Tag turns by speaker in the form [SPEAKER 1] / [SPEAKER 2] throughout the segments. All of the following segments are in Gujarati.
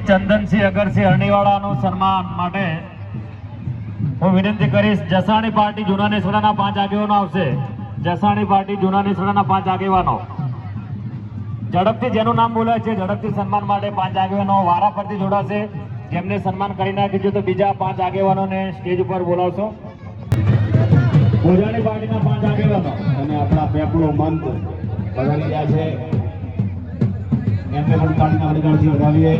[SPEAKER 1] ચંદનસિંહ અગરસિંહ અરણીવાળાનું સન્માન માટે હું વિનંતી કરીશ. જસાણી પાર્ટી જૂના નેસડાના 5 આગેવાનો આવશે. જસાણી પાર્ટી જૂના નેસડાના 5 આગેવાનો ઝડપથી જેનું નામ બોલાય છે ઝડપથી સન્માન માટે 5 આગેવાનો વારા પરથી જોડાશે. જેમને સન્માન કરી નાખ્યું તો બીજા 5 આગેવાનોને સ્ટેજ ઉપર બોલાવશો. ભોજાણી પાર્ટીના 5 આગેવાનો
[SPEAKER 2] અને આપણા પેપડો મંત બધાની રહ્યા છે એમને પણ તાળીના અડગાડથી વધાવીએ.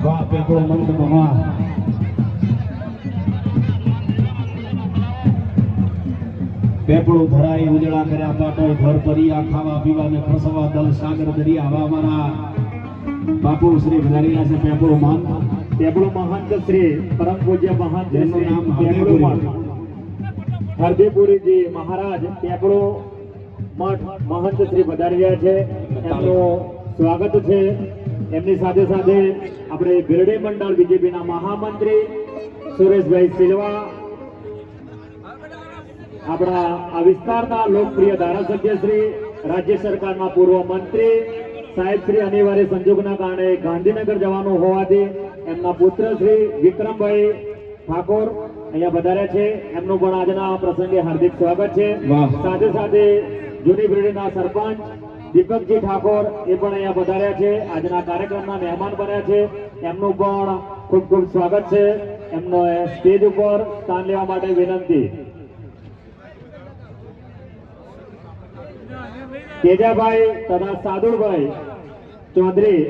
[SPEAKER 2] વાહ પેપડો મંત વાહ. પેપડો ધરાઈ ઉજળા કર્યા પાટો ઘર પરિયા ખાવા પીવા ને ખસવા દલ સાગર દરિયા હવા મારા બાપુ શ્રી વધારેલા છે. પેપડો મંત
[SPEAKER 1] પેપળો મહંત શ્રી પરમ પૂજ્ય મહંત
[SPEAKER 2] જેનું
[SPEAKER 1] શ્રી
[SPEAKER 2] નામ
[SPEAKER 1] પેપળો મઠ હરદેપુરીજી મહારાજ પેપળો મઠ મહંત શ્રી વધારી રહ્યા છે. એમનું સ્વાગત છે. એમની સાથે સાથે આપણે ગરડી મંડળ બીજેપીના મહામંત્રી સુરેશભાઈ સિલવા, આપણા આ વિસ્તારના લોકપ્રિય ધારાસભ્ય શ્રી, રાજ્ય સરકારના પૂર્વ મંત્રી સાહેબ શ્રી અનિવાર્ય સંજોગના કારણે ગાંધીનગર જવાનું હોવાથી એમના પુત્ર શ્રી વિક્રમભાઈ ઠાકોર અહીંયા પધાર્યા છે. એમનું પણ આજના પ્રસંગે હાર્દિક સ્વાગત છે. સાથે સાથે જૂની બ્રિડના સરપંચ દીપકજી ઠાકોર એ પણ અહીંયા પધાર્યા છે. આજના કાર્યક્રમના મહેમાન બન્યા છે. એમનું પણ ખૂબ ખૂબ સ્વાગત છે. એમનો સ્ટેજ ઉપર સ્થાન લેવા માટે વિનંતી. તેજાભાઈ તથા સાદુરભાઈ ચૌધરી